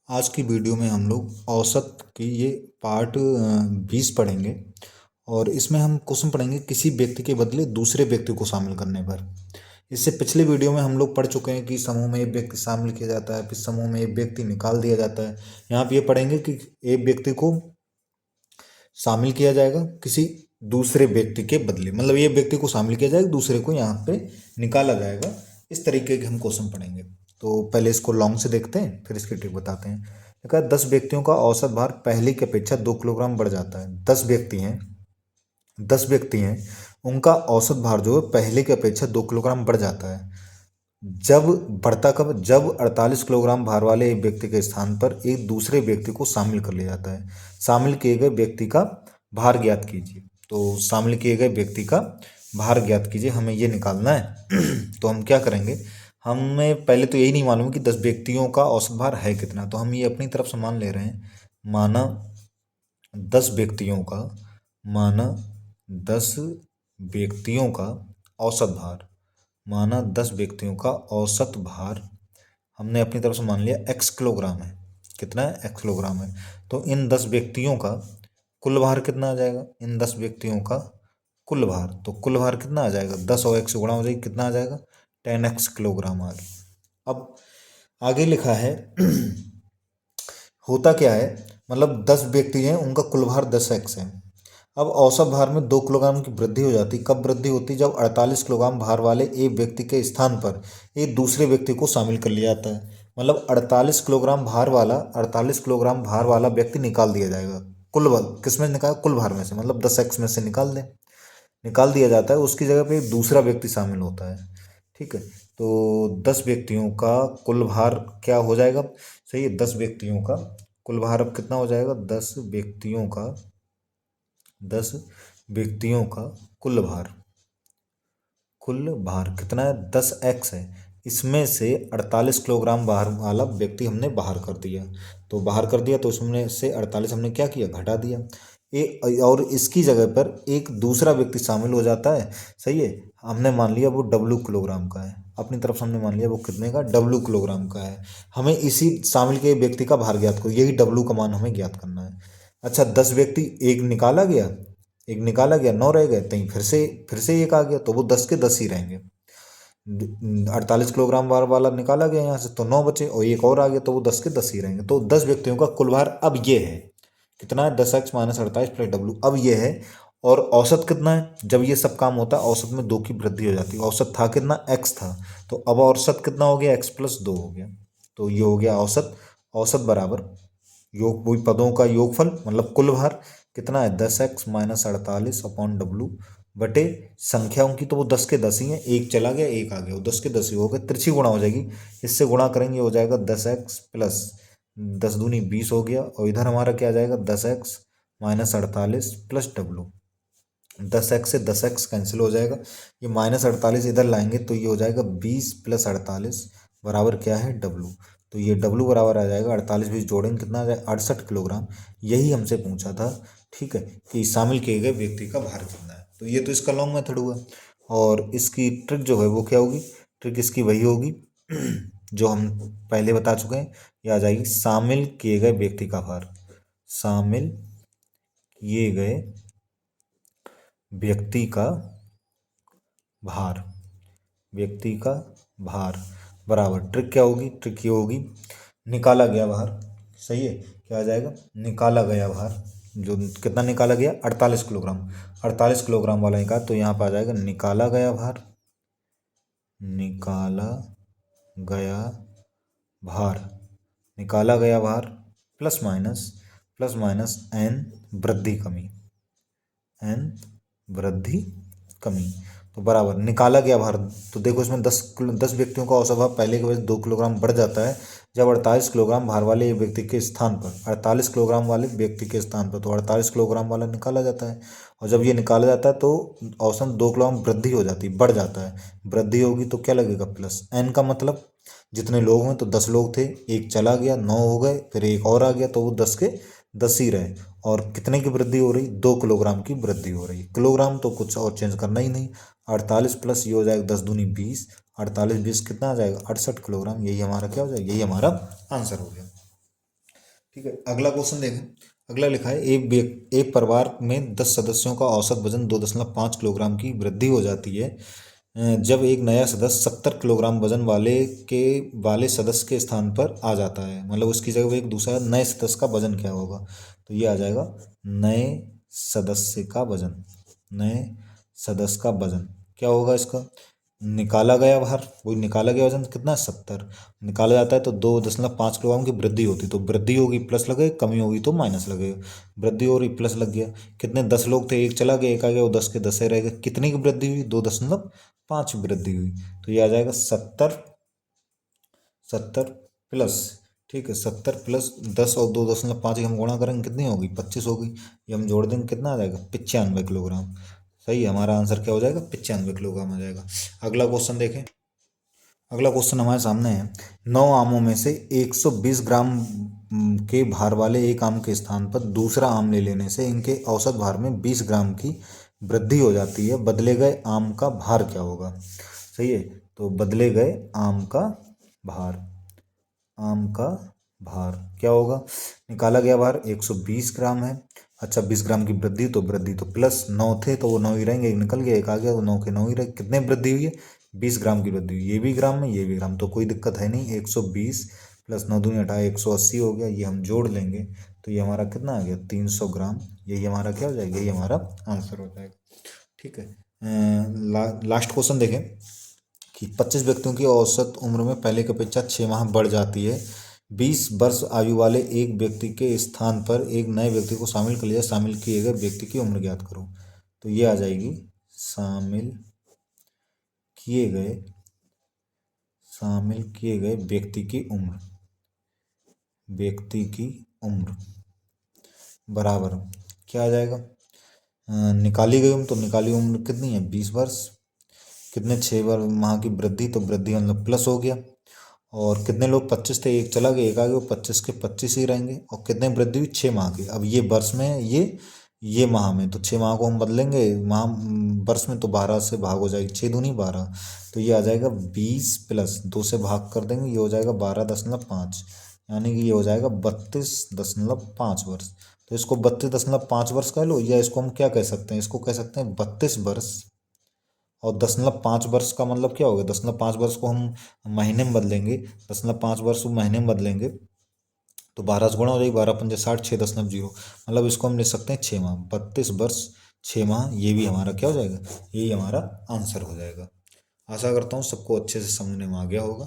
आज की वीडियो में हम लोग औसत की ये पार्ट 20 पढ़ेंगे और इसमें हम क्वेश्चन पढ़ेंगे किसी व्यक्ति के बदले दूसरे व्यक्ति को शामिल करने पर। इससे पिछले वीडियो में हम लोग पढ़ चुके हैं कि समूह में एक व्यक्ति शामिल किया जाता है, फिर समूह में एक व्यक्ति निकाल दिया जाता है। यहाँ पे ये पढ़ेंगे कि एक व्यक्ति को शामिल किया जाएगा किसी दूसरे व्यक्ति के बदले, मतलब ये व्यक्ति को शामिल किया जाएगा, दूसरे को यहाँ पे निकाला जाएगा। इस तरीके के हम क्वेश्चन पढ़ेंगे। तो पहले इसको लॉन्ग से देखते हैं, फिर इसकी ट्रिक बताते हैं। देखा 10 व्यक्तियों का औसत भार पहले की अपेक्षा 2 किलोग्राम बढ़ जाता है। 10 व्यक्ति हैं, उनका औसत भार जो है पहले की अपेक्षा 2 किलोग्राम बढ़ जाता है। जब बढ़ता कब? जब 48 किलोग्राम भार वाले एक व्यक्ति के स्थान पर एक दूसरे व्यक्ति को शामिल कर लिया जाता है। शामिल किए गए व्यक्ति का भार ज्ञात कीजिए। तो शामिल किए गए व्यक्ति का भार ज्ञात कीजिए, हमें ये निकालना है। तो हम क्या करेंगे, हमें पहले तो यही नहीं मालूम कि 10 व्यक्तियों का औसत भार है कितना, तो हम ये अपनी तरफ से मान ले रहे हैं। माना 10 व्यक्तियों का माना 10 व्यक्तियों का औसत भार माना 10 व्यक्तियों का औसत भार हमने अपनी तरफ से मान लिया x किलोग्राम है। कितना है? x किलोग्राम है। तो इन 10 व्यक्तियों का कुल भार कितना आ जाएगा? इन 10 व्यक्तियों का कुल भार, तो कुल भार कितना आ जाएगा? 10 और x से गुणा हो जाएगी, कितना आ जाएगा? 10x किलोग्राम आ गया। अब आगे लिखा है होता क्या है, मतलब 10 व्यक्ति हैं, उनका कुल भार 10x है। अब औसत भार में 2 किलोग्राम की वृद्धि हो जाती। कब वृद्धि होती? जब 48 किलोग्राम भार वाले एक व्यक्ति के स्थान पर एक दूसरे व्यक्ति को शामिल कर लिया जाता है। मतलब 48 किलोग्राम भार वाला व्यक्ति निकाल दिया जाएगा। कुल भार किस में निकाल? कुल भार में से, मतलब 10x में से निकाल दिया जाता है। उसकी जगह पे एक दूसरा व्यक्ति शामिल होता है। ठीक है, तो 10 व्यक्तियों का कुल भार क्या हो जाएगा? सही है, 10 व्यक्तियों का कुल भार अब कितना हो जाएगा? 10 व्यक्तियों का कुल भार कितना है? 10x है। इसमें से 48 किलोग्राम भार वाला व्यक्ति हमने बाहर कर दिया। तो बाहर कर दिया तो उसमें से 48 हमने क्या किया? घटा दिया। और इसकी जगह पर एक दूसरा व्यक्ति शामिल हो जाता है। सही है, हमने मान लिया वो W किलोग्राम का है। अपनी तरफ से हमने मान लिया वो कितने का? W किलोग्राम का है। हमें इसी शामिल के व्यक्ति का भार ज्ञात करो, यही W का मान हमें ज्ञात करना है। अच्छा, 10 व्यक्ति, एक निकाला गया, 9 रह गए, तहीं फिर से एक आ गया, तो वो 10 के 10 ही रहेंगे। 48 किलोग्राम भार वाला निकाला गया यहाँ से, तो 9 बचे, और एक और आ गया, तो वो 10 के 10 ही रहेंगे। तो 10 व्यक्तियों का कुल भार अब ये है, कितना है? 10x माइनस 48 प्लस W, अब ये है। और औसत कितना है? जब ये सब काम होता है औसत में 2 की वृद्धि हो जाती है। औसत था कितना? x था, तो अब औसत कितना हो गया? x प्लस 2 हो गया। तो ये हो गया औसत। औसत बराबर योग, वही पदों का योगफल, मतलब कुल भार कितना है? 10x माइनस 48 अपॉन W बटे संख्याओं की, तो वो 10 के 10 ही है। एक चला गया, एक आ गया, वो 10 के 10 ही हो गए। तिरछी गुणा हो जाएगी, इससे गुणा करेंगे हो जाएगा 10x प्लस 10 दूनी 20 हो गया, और इधर हमारा क्या आ जाएगा? 10x minus 48 plus W। 10x से 10x कैंसिल हो जाएगा, ये माइनस 48 इधर लाएंगे तो ये हो जाएगा 20 प्लस 48 बराबर क्या है? W। तो ये W बराबर आ जाएगा 48 20 जोड़ेंगे कितना आ जाएगा? 68 किलोग्राम। यही हमसे पूछा था, ठीक है, कि शामिल किए गए व्यक्ति का भार कितना है। तो ये तो इसका लॉन्ग मेथड हुआ, और इसकी ट्रिक जो है वो क्या होगी? ट्रिक इसकी वही होगी जो हम पहले बता चुके हैं। ये आ जाएगी शामिल किए गए व्यक्ति का भार, शामिल किए गए व्यक्ति का भार, व्यक्ति का भार बराबर ट्रिक क्या होगी? ट्रिक ये होगी, निकाला गया भार। सही है, क्या आ जाएगा? निकाला गया भार, जो कितना निकाला गया? 48 किलोग्राम। 48 किलोग्राम वाला निकाल, तो यहाँ पर आ जाएगा निकाला गया भार, निकाला गया भार, निकाला गया भार प्लस माइनस n वृद्धि कमी, n वृद्धि कमी, तो बराबर निकाला गया भार। तो देखो इसमें 10 व्यक्तियों का औसत भार पहले के वजह 2 किलोग्राम बढ़ जाता है जब 48 किलोग्राम भार वाले एक व्यक्ति के स्थान पर 48 किलोग्राम वाले व्यक्ति के स्थान पर, तो 48 किलोग्राम वाला निकाला जाता है। और जब ये निकाला जाता है तो औसत 2 किलोग्राम वृद्धि हो जाती है, बढ़ जाता है। वृद्धि होगी तो क्या लगेगा? प्लस। n का मतलब जितने लोग हैं, तो 10 लोग थे, एक चला गया, 9 हो गए, फिर एक और आ गया, तो वो 10 के 10 ही रहे। और कितने की वृद्धि हो रही? 2 किलोग्राम की वृद्धि हो रही। किलोग्राम तो कुछ और चेंज करना ही नहीं। 48 प्लस ये हो जाएगा 10 दूनी 20, 48 20 कितना आ जाएगा? 68 किलोग्राम। यही हमारा क्या हो जाएगा? यही हमारा आंसर हो गया। ठीक है, अगला क्वेश्चन देखें। अगला लिखा है एक परिवार में 10 सदस्यों का औसत वजन 2.5 किलोग्राम की वृद्धि हो जाती है जब एक नया सदस्य 70 किलोग्राम वजन वाले सदस्य के स्थान पर आ जाता है। मतलब उसकी जगह वो एक दूसरा नए सदस्य का वजन क्या होगा, तो ये आ जाएगा नए सदस्य का वजन। नए सदस्य का वजन क्या होगा इसका, निकाला गया बाहर, वही निकाला गया वजन कितना, 70 निकाला जाता है तो 2.5 किलोग्राम की वृद्धि होती, तो वृद्धि होगी प्लस लगेगा, कमी होगी तो माइनस लगेगा। वृद्धि हो रही प्लस लग गया, कितने 10 लोग थे, एक चला गया, एक आ गया, वो 10 के 10 रह गए, कितनी की वृद्धि हुई, 2.5 वृद्धि हुई। तो ये आ जाएगा 70, 70 प्लस, ठीक है, 70 प्लस 10 और 2.5 की हम गुणा करेंगे कितनी होगी, 25 होगी। ये हम जोड़ देंगे कितना आ जाएगा, 95 किलोग्राम। सही है, हमारा आंसर क्या हो जाएगा, 95 किलोग्राम आ जाएगा। अगला क्वेश्चन देखें। अगला क्वेश्चन हमारे सामने है, 9 आमों में से 120 ग्राम के भार वाले एक आम के स्थान पर दूसरा आम ले लेने से इनके औसत भार में 20 ग्राम की वृद्धि हो जाती है, बदले गए आम का भार क्या होगा। सही है, तो बदले गए आम का भार, आम का भार क्या होगा, निकाला गया भार 120 ग्राम है। अच्छा, 20 ग्राम की वृद्धि, तो वृद्धि तो प्लस 9 थे तो वो 9 ही रहेंगे, एक निकल गया, एक आ गया, वो 9 के 9 ही रहे। कितने वृद्धि हुई है, 20 ग्राम की वृद्धि हुई, ये भी ग्राम में ये भी ग्राम, तो कोई दिक्कत है नहीं। 120 प्लस 9 दूनी 18, 180 हो गया, ये हम जोड़ लेंगे तो ये हमारा कितना आ गया, 300 ग्राम। यही हमारा क्या हो जाएगा, यही हमारा आंसर हो जाएगा। ठीक है, लास्ट क्वेश्चन देखें कि 25 व्यक्तियों की औसत उम्र में पहले की अपेक्षा 6 माह बढ़ जाती है। 20 वर्ष आयु वाले एक व्यक्ति के स्थान पर एक नए व्यक्ति को शामिल कर लिया, शामिल किए गए व्यक्ति की उम्र ज्ञात करो। तो ये आ जाएगी शामिल किए गए, शामिल किए गए व्यक्ति की उम्र, व्यक्ति की उम्र बराबर क्या आ जाएगा, निकाली गई उम्र, तो निकाली उम्र कितनी है, 20 वर्ष, कितने 6 माह की वृद्धि, तो वृद्धि मतलब प्लस हो गया। और कितने लोग 25 थे, एक चला गया, एक आ गया, 25 के 25 ही रहेंगे। और कितने वृद्धि हुई, 6 माह की। अब ये वर्ष में है, ये माह में, तो 6 माह को हम बदलेंगे माह वर्ष में, तो 12 से भाग हो जाएगी, 6 दूनी 12, तो ये आ जाएगा 20 प्लस 2 से भाग कर देंगे, ये हो जाएगा 12.5, यानी कि ये हो जाएगा 32.5 वर्ष। तो इसको 32.5 वर्ष कह लो, या इसको हम क्या कह सकते हैं, इसको कह सकते हैं 32 वर्ष। और 10.5 वर्ष का मतलब क्या होगा, 10.5 वर्ष को हम महीने में बदलेंगे, 10.5 वर्ष को महीने में बदलेंगे तो 12 से गुणा हो जाएगी, 12×5 = 6, 6.0, मतलब इसको हम लिख सकते हैं 6 माह, 32 वर्ष 6 माह, ये भी हमारा क्या हो जाएगा, यही हमारा आंसर हो जाएगा। आशा करता हूँ सबको अच्छे से समझने में आ गया होगा।